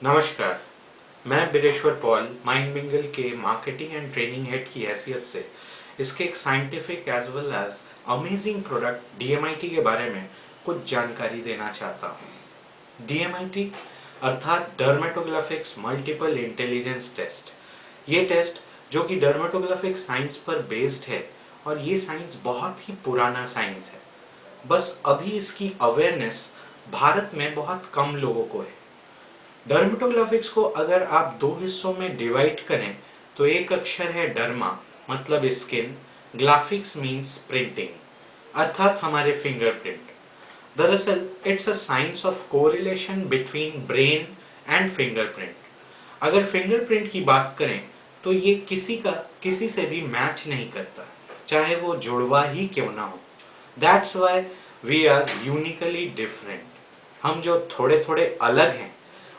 नमस्कार, मैं Bireshwar Paul Mind Mingle के मार्केटिंग एंड ट्रेनिंग हेड की हैसियत से इसके एक scientific as well as amazing product DMIT के बारे में कुछ जानकारी देना चाहता हूँ। डीएमआईटी अर्थात डर्मेटोग्राफिक्स मल्टीपल इंटेलिजेंस टेस्ट, ये टेस्ट जो कि डर्मेटोग्राफिक साइंस पर बेस्ड है और ये साइंस बहुत ही पुराना साइंस है, बस अभी इसकी अवेयरनेस भारत में बहुत कम लोगों को है। डर्मेटोग्राफिक्स को अगर आप दो हिस्सों में डिवाइड करें तो एक अक्षर है डर्मा मतलब स्किन, ग्राफिक्स मींस प्रिंटिंग अर्थात हमारे फिंगरप्रिंट। दरअसल it's a science of correlation between brain and fingerprint. अगर फिंगरप्रिंट की बात करें तो ये किसी से भी मैच नहीं करता, चाहे वो जुड़वा ही क्यों ना हो। That's why we are uniquely different. हम जो थोड़े थोड़े अलग हैं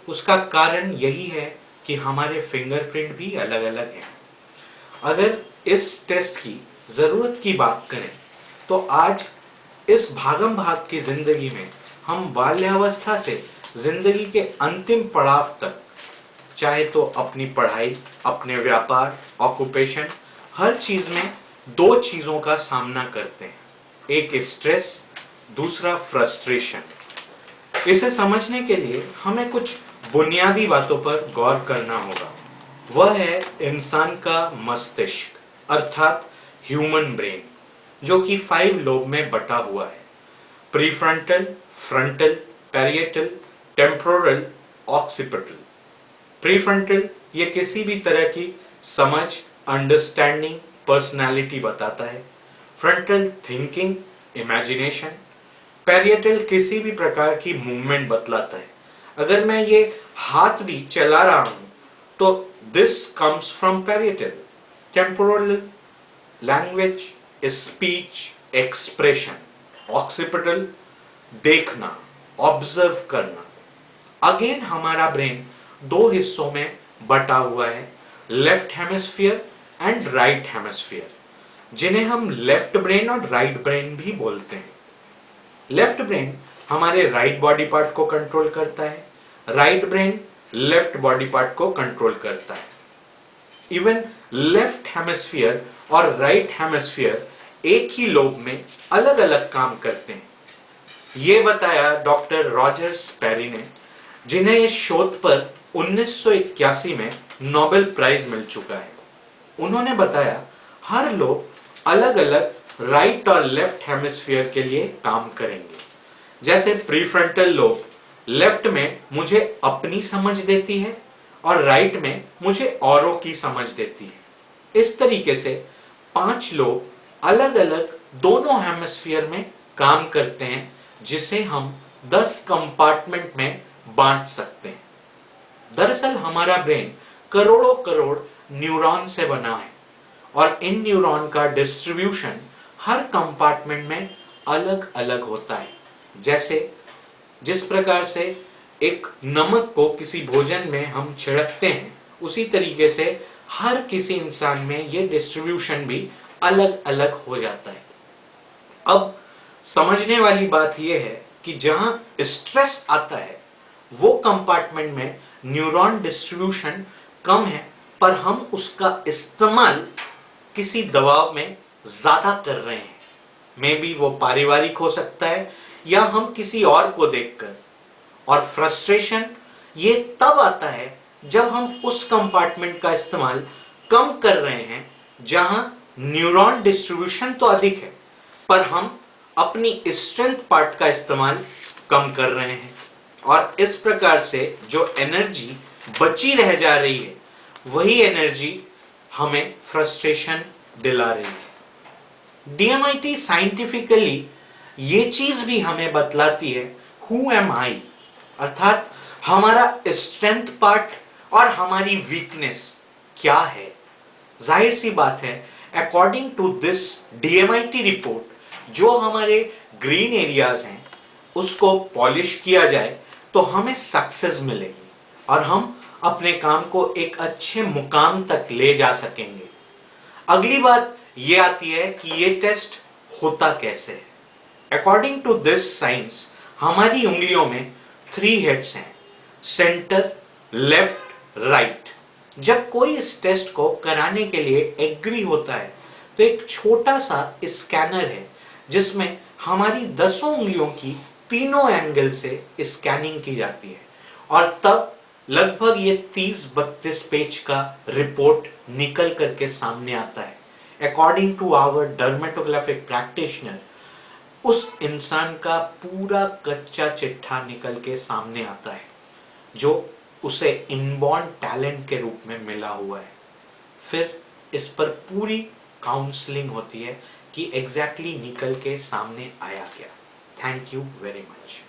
उसका कारण यही है कि हमारे फिंगरप्रिंट भी अलग अलग हैं। अगर इस टेस्ट की जरूरत की बात करें तो आज इस भागम भाग की जिंदगी में हम बाल्यावस्था से जिंदगी के अंतिम पड़ाव तक, चाहे तो अपनी पढ़ाई, अपने व्यापार, ऑक्यूपेशन, हर चीज में दो चीजों का सामना करते हैं, एक स्ट्रेस, दूसरा फ्रस्ट्रेशन। इसे समझने के लिए हमें कुछ बुनियादी बातों पर गौर करना होगा। वह है इंसान का मस्तिष्क अर्थात ह्यूमन ब्रेन, जो कि 5 लोब में बटा हुआ है। Prefrontal, frontal, parietal, temporal, occipital. Prefrontal ये किसी भी तरह की समझ, अंडरस्टैंडिंग, पर्सनालिटी बताता है। Frontal thinking, imagination. पैरिएटल किसी भी प्रकार की मूवमेंट बतलाता है। अगर मैं ये हाथ भी चला रहा हूं तो this comes from parietal. Temporal language, speech, expression. Occipital देखना, ऑब्जर्व करना। अगेन हमारा ब्रेन दो हिस्सों में बटा हुआ है, left hemisphere and right hemisphere, जिन्हें हम लेफ्ट ब्रेन और राइट ब्रेन भी बोलते हैं। लेफ्ट ब्रेन हमारे राइट बॉडी पार्ट को कंट्रोल करता है, right brain left body part को कंट्रोल करता है। इवन लेफ्ट हेमिस्फीयर और राइट हेमिस्फीयर एक ही लोब में अलग अलग काम करते हैं। यह बताया डॉक्टर रॉजर स्पेरी ने, जिन्हें इस शोध पर 1981 में नोबेल प्राइज मिल चुका है। उन्होंने बताया हर लोब अलग अलग राइट और लेफ्ट हेमिस्फीयर के लिए काम करेंगे। जैसे प्रीफ्रंटल लोब लेफ्ट में मुझे अपनी समझ देती है और राइट में मुझे औरों की समझ देती है। इस तरीके से 5 लोब अलग अलग दोनों हेमिस्फीयर में काम करते हैं, जिसे हम 10 कंपार्टमेंट में बांट सकते हैं। दरअसल हमारा ब्रेन करोड़ों करोड़ न्यूरॉन से बना है और इन न्यूरॉन का डिस्ट्रीब्यूशन हर कंपार्टमेंट में अलग अलग होता है। जैसे जिस प्रकार से एक नमक को किसी भोजन में हम छिड़कते हैं, उसी तरीके से हर किसी इंसान में यह डिस्ट्रीब्यूशन भी अलग अलग हो जाता है। अब समझने वाली बात यह है कि जहां स्ट्रेस आता है वो कंपार्टमेंट में न्यूरॉन डिस्ट्रीब्यूशन कम है, पर हम उसका इस्तेमाल किसी दबाव में ज्यादा कर रहे हैं। मे बी वो पारिवारिक हो सकता है या हम किसी और को देखकर। और फ्रस्ट्रेशन ये तब आता है जब हम उस कंपार्टमेंट का इस्तेमाल कम कर रहे हैं जहां न्यूरॉन डिस्ट्रीब्यूशन तो अधिक है, पर हम अपनी स्ट्रेंथ पार्ट का इस्तेमाल कम कर रहे हैं। और इस प्रकार से जो एनर्जी बची रह जा रही है वही एनर्जी हमें फ्रस्ट्रेशन दिला रही है। डीएमआईटी साइंटिफिकली ये चीज भी हमें बतलाती है हु एम आई, अर्थात हमारा स्ट्रेंथ पार्ट और हमारी वीकनेस क्या है। जाहिर सी बात है, according to this DMIT report, जो हमारे ग्रीन एरियाज हैं उसको पॉलिश किया जाए तो हमें सक्सेस मिलेगी और हम अपने काम को एक अच्छे मुकाम तक ले जा सकेंगे। अगली बात यह आती है कि यह टेस्ट होता कैसे है। अकॉर्डिंग टू दिस साइंस हमारी उंगलियों में 3 हेड्स हैं, सेंटर, लेफ्ट राइट। जब कोई इस टेस्ट को कराने के लिए एग्री होता है तो एक छोटा सा स्कैनर है जिसमें हमारी 10 उंगलियों की तीनों एंगल से स्कैनिंग की जाती है और तब लगभग ये 30-32 पेज का रिपोर्ट निकल करके सामने आता है। अकॉर्डिंग टू आवर डर्मेटोग्राफिक प्रैक्टिशनर, उस इंसान का पूरा कच्चा चिट्ठा निकल के सामने आता है जो उसे इनबॉर्न टैलेंट के रूप में मिला हुआ है। फिर इस पर पूरी काउंसलिंग होती है कि एग्जैक्टली निकल के सामने आया क्या। Thank you very much.